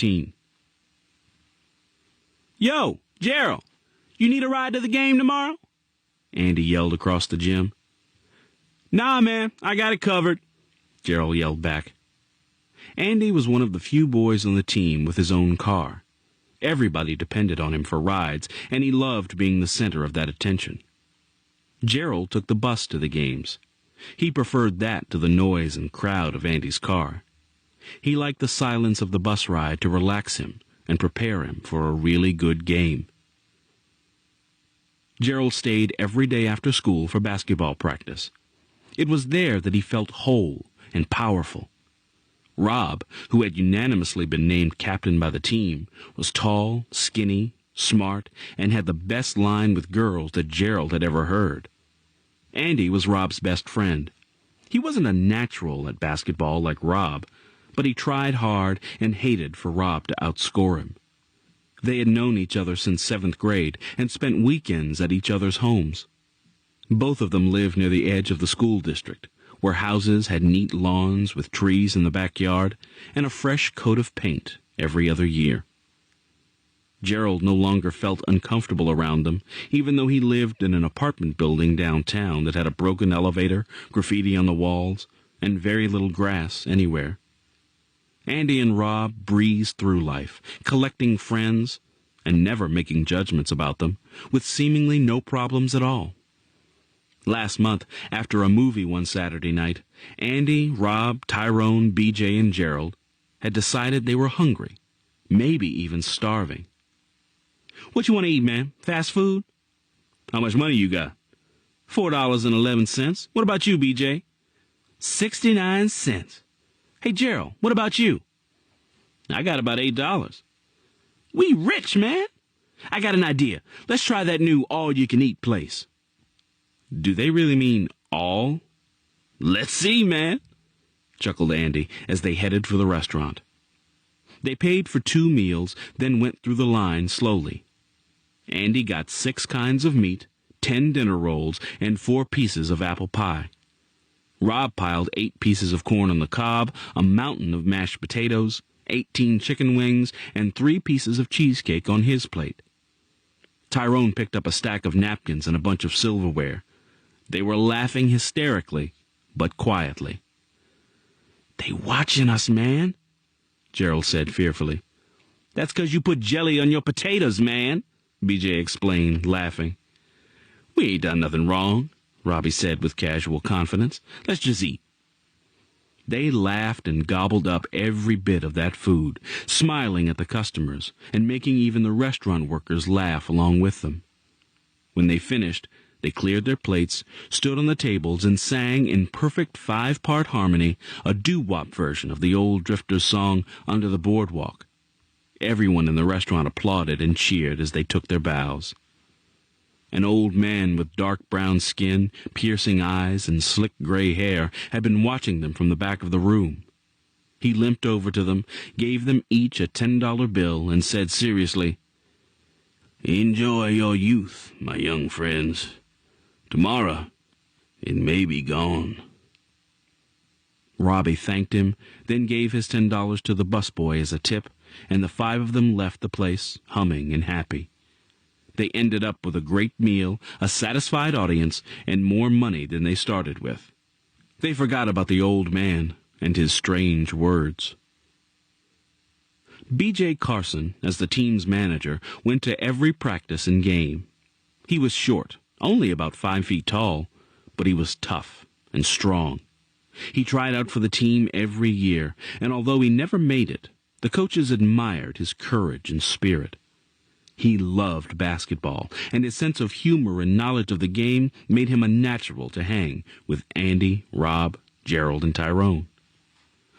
15. "Yo, Gerald, you need a ride to the game tomorrow?" Andy yelled across the gym. "Nah, man, I got it covered," Gerald yelled back. Andy was one of the few boys on the team with his own car. Everybody depended on him for rides, and he loved being the center of that attention. Gerald took the bus to the games. He preferred that to the noise and crowd of Andy's car. He liked the silence of the bus ride to relax him and prepare him for a really good game. Gerald stayed every day after school for basketball practice. It was there that he felt whole and powerful. Rob, who had unanimously been named captain by the team, was tall, skinny, smart, and had the best line with girls that Gerald had ever heard. Andy was Rob's best friend. He wasn't a natural at basketball like Rob, but he tried hard and hated for Rob to outscore him. They had known each other since 7th grade and spent weekends at each other's homes. Both of them lived near the edge of the school district, where houses had neat lawns with trees in the backyard and a fresh coat of paint every other year. Gerald no longer felt uncomfortable around them, even though he lived in an apartment building downtown that had a broken elevator, graffiti on the walls, and very little grass anywhere. Andy and Rob breezed through life, collecting friends and never making judgments about them, with seemingly no problems at all. Last month, after a movie one Saturday night, Andy, Rob, Tyrone, BJ, and Gerald had decided they were hungry, maybe even starving. "What you want to eat, man? Fast food?" "How much money you got?" $4.11. What about you, BJ?" 69 cents. "Hey, Gerald, what about you?" "I got about $8. "We rich, man. I got an idea. Let's try that new all-you-can-eat place." "Do they really mean all?" "Let's see, man," chuckled Andy as they headed for the restaurant. They paid for 2 meals, then went through the line slowly. Andy got 6 kinds of meat, 10 dinner rolls, and 4 pieces of apple pie. Rob piled 8 pieces of corn on the cob, a mountain of mashed potatoes, 18 chicken wings, and 3 pieces of cheesecake on his plate. Tyrone picked up a stack of napkins and a bunch of silverware. They were laughing hysterically, but quietly. "They watching us, man," Gerald said fearfully. "That's 'cause you put jelly on your potatoes, man," BJ explained, laughing. "We ain't done nothing wrong," Robbie said with casual confidence. "Let's just eat." They laughed and gobbled up every bit of that food, smiling at the customers and making even the restaurant workers laugh along with them. When they finished, they cleared their plates, stood on the tables, and sang in perfect 5-part harmony a doo-wop version of the old Drifters song, "Under the Boardwalk." Everyone in the restaurant applauded and cheered as they took their bows. An old man with dark brown skin, piercing eyes, and slick gray hair had been watching them from the back of the room. He limped over to them, gave them each a $10 bill, and said seriously, "Enjoy your youth, my young friends. Tomorrow, it may be gone." Robbie thanked him, then gave his $10 to the busboy as a tip, and the 5 of them left the place, humming and happy. They ended up with a great meal, a satisfied audience, and more money than they started with. They forgot about the old man and his strange words. B.J. Carson, as the team's manager, went to every practice and game. He was short, only about 5 feet tall, but he was tough and strong. He tried out for the team every year, and although he never made it, the coaches admired his courage and spirit. He loved basketball, and his sense of humor and knowledge of the game made him a natural to hang with Andy, Rob, Gerald, and Tyrone.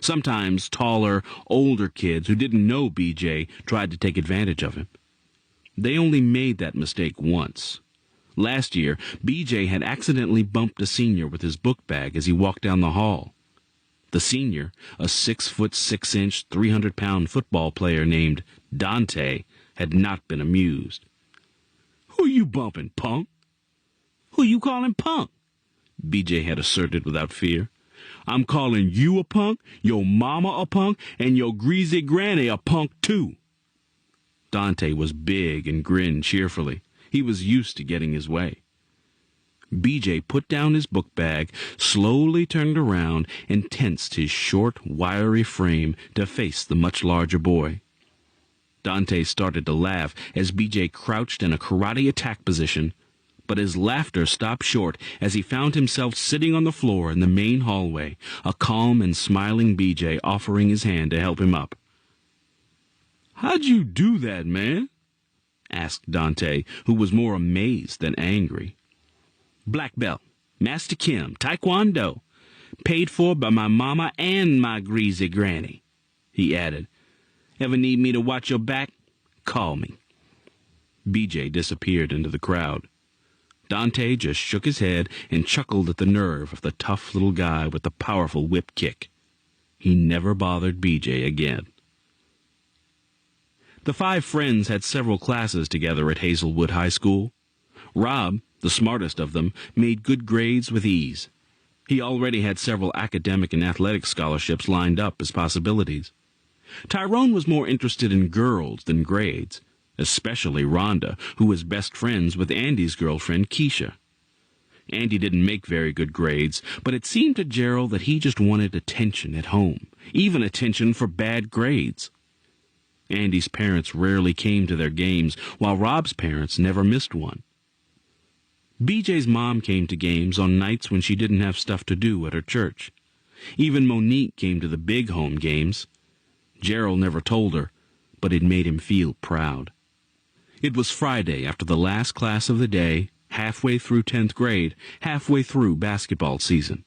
Sometimes taller, older kids who didn't know B.J. tried to take advantage of him. They only made that mistake once. Last year, B.J. had accidentally bumped a senior with his book bag as he walked down the hall. The senior, a 6'6", 300-pound football player named Dante, had not been amused. "Who you bumping, punk?" "Who you calling punk?" B.J. had asserted without fear. I'm calling you a punk, your mama a punk, and your greasy granny a punk too. Dante was big and grinned cheerfully. He was used to getting his way. BJ put down his book bag, slowly turned around, and tensed his short, wiry frame to face the much larger boy. Dante started to laugh as BJ crouched in a karate attack position, but his laughter stopped short as he found himself sitting on the floor in the main hallway, a calm and smiling BJ offering his hand to help him up. "How'd you do that, man?" asked Dante, who was more amazed than angry. "Black belt, Master Kim, Taekwondo, paid for by my mama and my greasy granny," he added. "Ever need me to watch your back? Call me." BJ disappeared into the crowd. Dante just shook his head and chuckled at the nerve of the tough little guy with the powerful whip kick. He never bothered BJ again. The five friends had several classes together at Hazelwood High School. Rob, the smartest of them, made good grades with ease. He already had several academic and athletic scholarships lined up as possibilities. Tyrone was more interested in girls than grades, especially Rhonda, who was best friends with Andy's girlfriend, Keisha. Andy didn't make very good grades, but it seemed to Gerald that he just wanted attention at home, even attention for bad grades. Andy's parents rarely came to their games, while Rob's parents never missed one. BJ's mom came to games on nights when she didn't have stuff to do at her church. Even Monique came to the big home games. Gerald never told her, but it made him feel proud. It was Friday after the last class of the day, halfway through 10th grade, halfway through basketball season.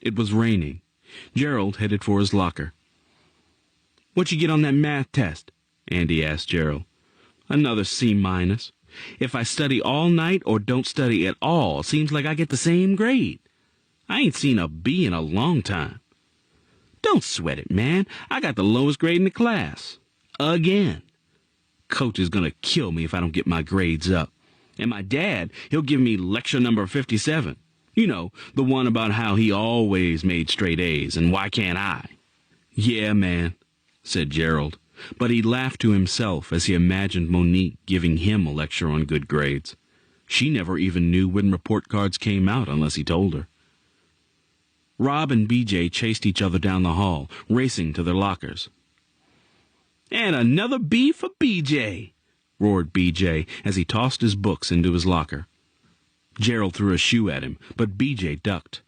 It was raining. Gerald headed for his locker. "What'd you get on that math test?" Andy asked Gerald. "Another C-. If I study all night or don't study at all, seems like I get the same grade. I ain't seen a B in a long time." "Don't sweat it, man. I got the lowest grade in the class. Again. Coach is going to kill me if I don't get my grades up. And my dad, he'll give me lecture number 57. You know, the one about how he always made straight A's and why can't I?" "Yeah, man," said Gerald, but he laughed to himself as he imagined Monique giving him a lecture on good grades. She never even knew when report cards came out unless he told her. Rob and BJ chased each other down the hall, racing to their lockers. "And another B for BJ," roared BJ as he tossed his books into his locker. Gerald threw a shoe at him, but BJ ducked.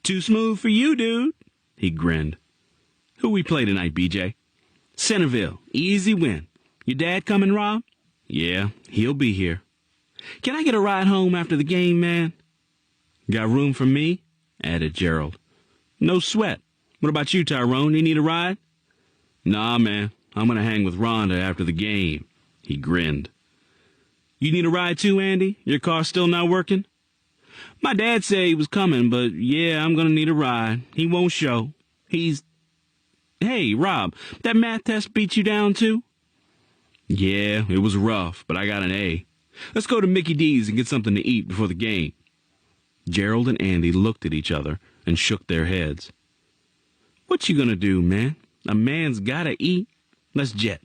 "Too smooth for you, dude," he grinned. "Who we play tonight, BJ?" "Centerville. Easy win. Your dad coming, Rob?" "Yeah, he'll be here." "Can I get a ride home after the game, man?" "Got room for me?" added Gerald. "No sweat. What about you, Tyrone? You need a ride?" "Nah, man. I'm going to hang with Rhonda after the game." He grinned. "You need a ride too, Andy? Your car's still not working?" "My dad said he was coming, but yeah, I'm going to need a ride. He won't show. Hey, Rob, that math test beat you down too?" "Yeah, it was rough, but I got an A. Let's go to Mickey D's and get something to eat before the game." Gerald and Andy looked at each other and shook their heads. "What you gonna do, man? A man's gotta eat. Let's jet."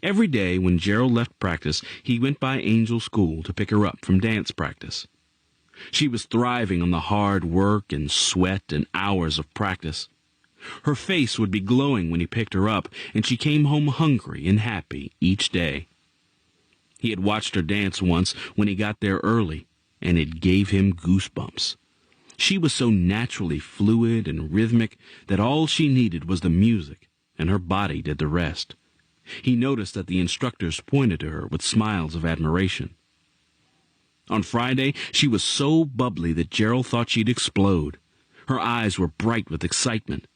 Every day when Gerald left practice, he went by Angel School to pick her up from dance practice. She was thriving on the hard work and sweat and hours of practice. Her face would be glowing when he picked her up, and she came home hungry and happy each day. He had watched her dance once when he got there early, and it gave him goosebumps. She was so naturally fluid and rhythmic that all she needed was the music, and her body did the rest. He noticed that the instructors pointed to her with smiles of admiration. On Friday, she was so bubbly that Gerald thought she'd explode. Her eyes were bright with excitement.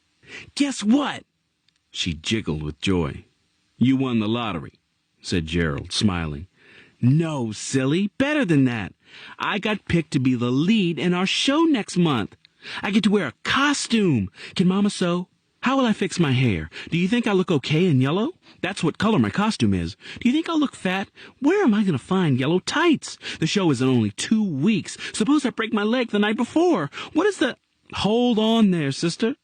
"Guess what?" She jiggled with joy. "You won the lottery," said Gerald, smiling. "No, silly, better than that. I got picked to be the lead in our show next month. I get to wear a costume. Can Mama sew? How will I fix my hair? Do you think I look okay in yellow? That's what color my costume is. Do you think I'll look fat? Where am I going to find yellow tights? The show is in only 2 weeks. Suppose I break my leg the night before. What is the—" Hold on there, sister.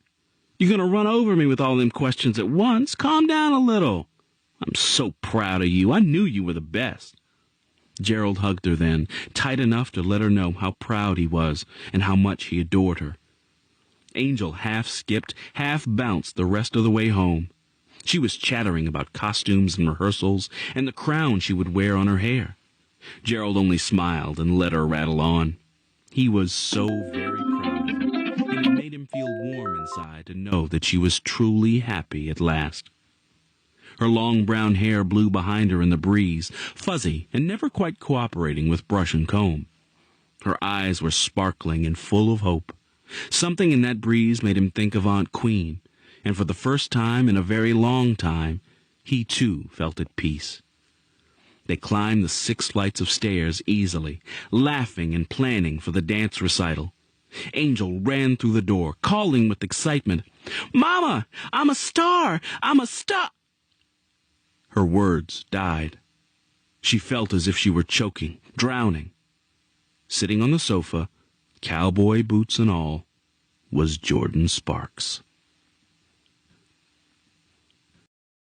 You're going to run over me with all them questions at once. Calm down a little. I'm so proud of you. I knew you were the best. Gerald hugged her then, tight enough to let her know how proud he was and how much he adored her. Angel half skipped, half bounced the rest of the way home. She was chattering about costumes and rehearsals and the crown she would wear on her hair. Gerald only smiled and let her rattle on. He was so very proud of her, and it made him feel warm inside to know that she was truly happy at last. Her long brown hair blew behind her in the breeze, fuzzy and never quite cooperating with brush and comb. Her eyes were sparkling and full of hope. Something in that breeze made him think of Aunt Queen, and for the first time in a very long time, he too felt at peace. They climbed the 6 flights of stairs easily, laughing and planning for the dance recital. Angel ran through the door, calling with excitement, "Mama, I'm a star! I'm a star!" Her words died. She felt as if she were choking, drowning. Sitting on the sofa, cowboy boots and all, was Jordan Sparks.